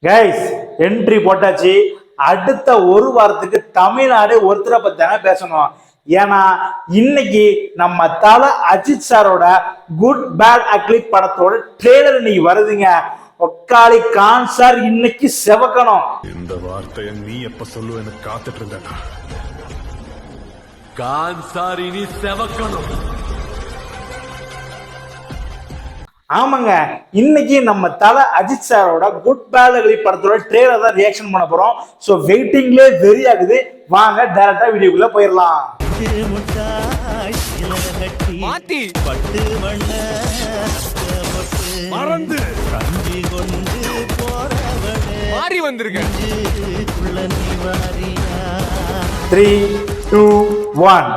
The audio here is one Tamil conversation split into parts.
கைஸ் என்ட்ரி போட்டாச்சு. அடுத்த ஒரு வாரத்துக்கு தமிழ்நாடு ஒருத்தரை பத்தி தானே பேசணும். ஏன்னா இன்னைக்கு நம்ம தல அஜித் சாரோட குட் பேட் அக்லி படத்தோட ட்ரெய்லர் இன்னைக்கு வருதுங்க. ஒக்காளி கான் சார் இன்னைக்கு செவக்கணும். இந்த வார்த்தையை நீ எப்ப சொல்லுவேன்னு காத்துட்டு இருந்தேன். கான் சார் இனி செவக்கணும். ஆமாங்க, இன்னைக்கு நம்ம தல அஜித் சாரோட குட் பேட் அக்லி படத்தோட ட்ரெய்லர் தான் ரியாக்ஷன் பண்ண போறோம். ஸோ வெயிட்டிங்லேயே வெரி ஆகுது. வாங்க டைரக்டா வீடியோக்குள்ள போயிடலாம். மாத்தி பட்டு வண்ண மறந்து கஞ்சி கொண்டு போறவளே மாறி வந்திருக்கேன். 3, 2, 1.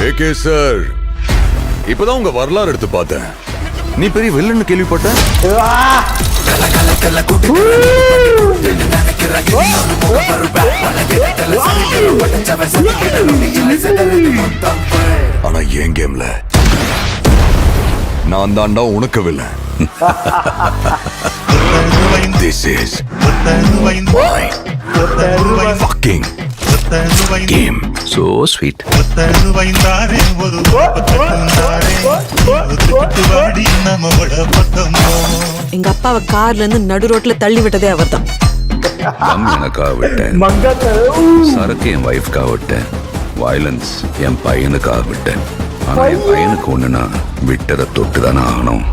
ஏகே சார், இப்பதான் உங்க வரலாறு எடுத்து பார்த்தேன். நீ பெரிய வில்லன்னு கேள்விப்பட்டேன். ஆனா என் கேம்ல நான் தாண்டா உனக்கு villain. This is my fucking game. So sweet. எங்க அப்பாவை கார்ல இருந்து நடு ரோட்ல தள்ளி விட்டதே அவர்தான். எனக்காக விட்டேன், சரக்கு என் வைஃப்காக விட்டேன், வயலன்ஸ் என் பையனுக்காக விட்டேன். ஆனா என் பையனுக்கு ஒண்ணுனா விட்டதை தொட்டுதானே ஆகணும்.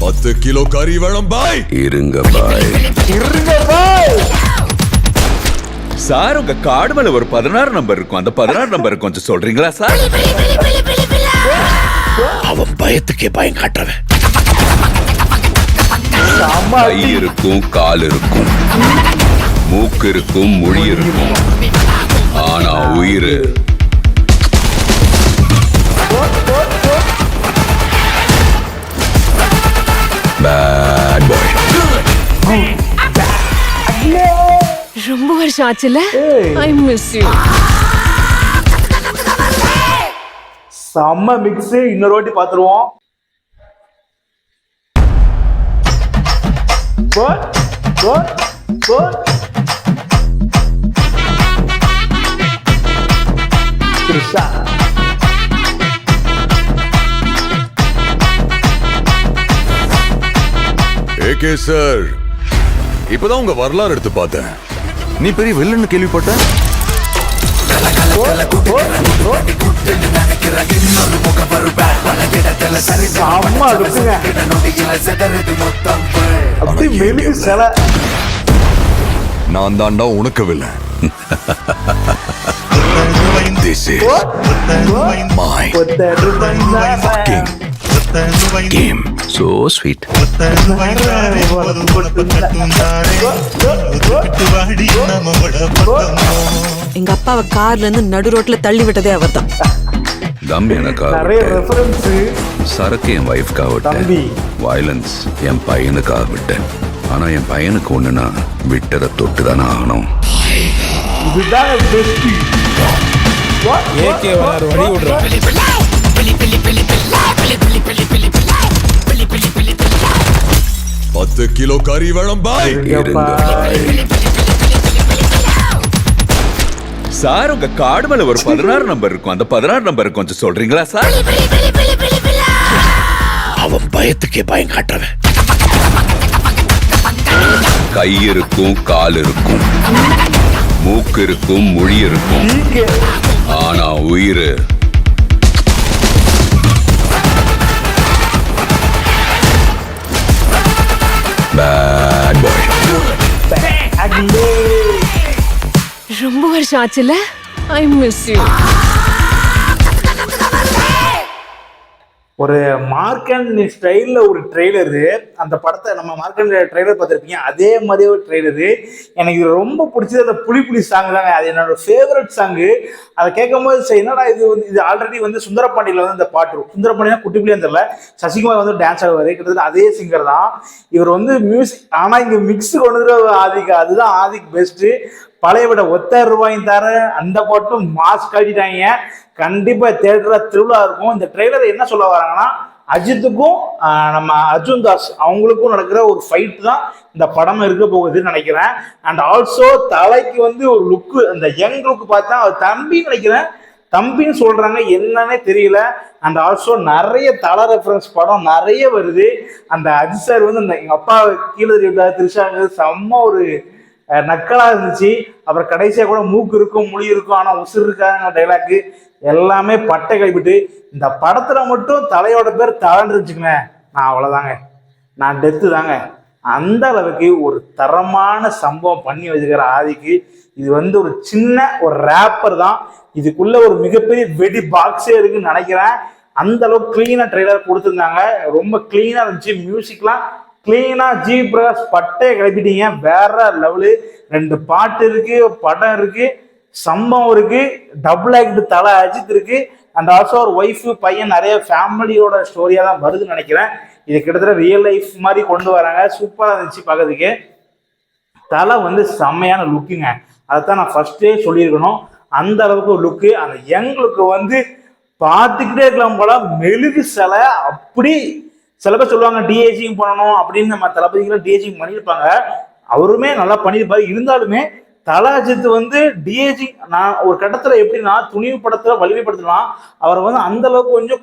பத்து கிலோ கறி வேணும் பாய். இருங்க பாய். சார், உங்க கார்டு மேல ஒரு 16 நம்பர் இருக்கும். அந்த 16 நம்பர் கொஞ்சம் சொல்றீங்களா சார்? அவன் பயத்துக்கே பயம் காட்டுறவன். கை இருக்கும், கால் இருக்கும், மூக்கு இருக்கும், மொழி இருக்கும், ஆனா உயிர் பேட் பாய். ரொம்ப வருஷம் ஆச்சுல. I miss you. செம்ம மிக்ஸ். இன்னொரு வாட்டி பாத்துருவோம். ஏகே சார், இப்பதான் உங்க வரலாறு எடுத்து பார்த்தேன். நீ பெரிய வில்லன்னு கேள்விப்பட்டேன். நான் தாண்டா உனக்கு villain. This is my fucking game. So sweet. எங்க அப்பாவை கார்ல இருந்து நடு ரோட்ல தள்ளி விட்டதே அவர்தான். தம் எனக்காக நிறைய விட்டேன், ரெஃபரன்ஸ். சரக்கு என் வைஃப்காக விட்டேன், தம்பி. வயலன்ஸ் என் பையனுக்காக விட்டேன். ஆனா என் பையனுக்கு ஒண்ணுனா விட்டதை தொட்டுதானே ஆகணும். இதுதான் பெஸ்ட். ஏகே வர வழி விடுறான். 10 கிலோ கறி வேணும் பாய். இருங்க பாய். சார், உங்க கார்டு மேல ஒரு 16 நம்பர் இருக்கும். அந்த 16 நம்பர் கொஞ்சம் சொல்றீங்களா சார்? அவன் பயத்துக்கே பயம் காட்டுறவன். கை இருக்கும், கால் இருக்கும், மூக்கு இருக்கும், மொழி இருக்கும், ஆனா உயிர் பேட் பாய். ரொம்ப வருஷம் ஆச்சுல. I miss you. ஒரு மார்க்கண்ட் ஸ்டைலில் ஒரு ட்ரெய்லரு, அந்த படத்தை நம்ம மார்க்கண்ட் ட்ரெய்லர் பார்த்துருப்பீங்க, அதே மாதிரி ஒரு ட்ரெய்லரு. எனக்கு இது ரொம்ப பிடிச்சது அந்த புலி புலி சாங் தாங்க. அது என்னோட ஃபேவரட் சாங்கு. அதை கேட்கும்போது சரி என்னடா இது வந்து இது ஆல்ரெடி வந்து சுந்தரபாண்டியில் வந்து இந்த பாட்டு இருக்கும். சுந்தரபாண்டினா குட்டி புலியான்னு தெரியல, சசிகுமார் வந்து டான்ஸ் ஆடுவார், கிட்டத்தட்ட அதே சிங்கர் தான் இவர் வந்து மியூசிக். ஆனால் இங்கே மிக்ஸ் கொண்டு வர ஆதிக், அதுதான் ஆதிக் பெஸ்ட்டு. பழைய விட ₹1000 தர அந்த பாட்டும் மாஸ்க் காட்டிட்டாங்க. கண்டிப்பா தேட்டர்ல திருவிழா இருக்கும். இந்த ட்ரெய்லர் என்ன சொல்ல வராங்கன்னா, அஜித்துக்கும் நம்ம அர்ஜுன் தாஸ் அவங்களுக்கும் நடக்கிற ஒரு ஃபைட் தான் இந்த படம் இருக்க போகுதுன்னு நினைக்கிறேன். அண்ட் ஆல்சோ தலைக்கு வந்து ஒரு லுக்கு, அந்த யங் லுக் பார்த்தா அவர் தம்பின்னு நினைக்கிறேன், தம்பின்னு சொல்றாங்க, என்னன்னே தெரியல. அண்ட் ஆல்சோ நிறைய தலை ரெஃபரன்ஸ் படம் நிறைய வருது. அந்த அஜித் சார் வந்து இந்த எங்க அப்பா கீழே திருஷாங்க செம்ம ஒரு நக்கலா இருந்துச்சு. அப்புறம் கடைசியா கூட மூக்கு இருக்கும் மொழி இருக்கும் ஆனா உசுறு இருக்காங்க டைலாக்கு எல்லாமே பட்டை கழிப்பிட்டு. இந்த படத்துல மட்டும் தலையோட பேர் தலைன்னு இருந்துச்சுங்க, நான் அவ்வளவுதாங்க, நான் டெத்து தாங்க. அந்த அளவுக்கு ஒரு தரமான சம்பவம் பண்ணி வச்சுக்கிற ஆதிக்கு. இது வந்து ஒரு சின்ன ஒரு ரேப்பர் தான், இதுக்குள்ள ஒரு மிகப்பெரிய வெடி பாக்ஸே இருக்குன்னு நினைக்கிறேன். அந்த அளவுக்கு கிளீனா ட்ரெய்லர் கொடுத்துருந்தாங்க, ரொம்ப கிளீனா இருந்துச்சு. மியூசிக்லாம் கிளீனா ஜி பிரகாஷ் பட்டையை கிளப்பிட்டீங்க, வேற லெவலு. 2 பாட்டு இருக்கு, படம் இருக்கு, சம்பவம் இருக்கு, டபுள் ஆக்ட் தலை அஜித் இருக்கு. அண்ட் ஆல்சோ ஒரு ஒய்ஃபு பையன் நிறைய ஃபேமிலியோட ஸ்டோரியா தான் வருதுன்னு நினைக்கிறேன். இது கிட்டத்தட்ட ரியல் லைஃப் மாதிரி கொண்டு வராங்க, சூப்பராக இருந்துச்சு பார்க்கறதுக்கு. தலை வந்து செம்மையான லுக்குங்க, அதைத்தான் நான் ஃபர்ஸ்டே சொல்லியிருக்கணும். அந்த அளவுக்கு ஒரு லுக்கு, அந்த யங் லுக்கு வந்து பார்த்துக்கிட்டே இருக்கலாம் போல. மெழுகு சிலை அப்படி. சில பேர் சொல்லுவாங்க டிஏஜிங் பண்ணணும் அப்படின்னு, நம்ம தளபதிகளும் டிஏஜிங் பண்ணியிருப்பாங்க, அவருமே நல்லா பண்ணியிருப்பாரு. இருந்தாலுமே தல அஜித் வந்து டிஏஜிங் நான் ஒரு கட்டத்துல எப்படின்னா துணிவு படத்துல வலிமைப்படுத்தலாம், அவரை வந்து அந்த அளவுக்கு கொஞ்சம்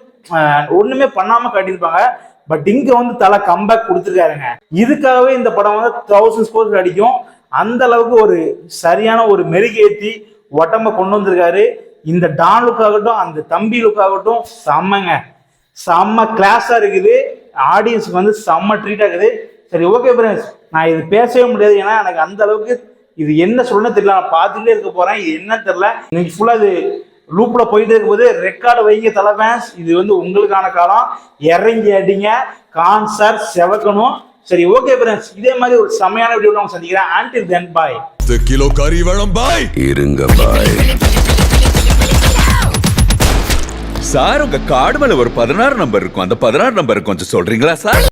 ஒண்ணுமே பண்ணாம காட்டியிருப்பாங்க. பட் இங்க வந்து தலை கம்பேக் கொடுத்துருக்காருங்க. இதுக்காகவே இந்த படம் வந்து 1000 ஸ்கோர் அடிக்கும். அந்த அளவுக்கு ஒரு சரியான ஒரு மெருகேற்றி உடம்ப கொண்டு வந்திருக்காரு. இந்த டான் லுக் ஆகட்டும், அந்த தம்பி லுக் ஆகட்டும், செம்மங்க, செம்ம கிளாஸா இருக்குது. ஆடியன்ஸுக்கு வந்து செம்ம ட்ரீட் ஆகுது. சரி ஓகே ஃப்ரெண்ட்ஸ், நான் இது பேசவே முடியாது, ஏன்னா எனக்கு அந்த அளவுக்கு இது என்ன சொல்லணும்னு தெரியல. நான் பார்த்துட்டே இருக்க போறேன், இது என்ன தெரியல. இன்னைக்கு ஃபுல்லா இது லூப்ல போயிட்டே இருக்கும்போது ரெக்கார்டு வைங்க தலை ஃபேன்ஸ், இது வந்து உங்களுக்கான காலம். இறங்கி அடிங்க, கான்சர்ட் செவக்கணும். சரி ஓகே ஃப்ரெண்ட்ஸ், இதே மாதிரி ஒரு செமையான வீடியோல நான் சந்திக்கிறேன். ஆன்டில் தென் பாய். கிலோ கறி வேணும் பாய். இருங்க பாய். சார், உங்க கார்டு மேல ஒரு 16 நம்பர் இருக்கும், அந்த 16 நம்பர் கொஞ்சம் சொல்றீங்களா சார்?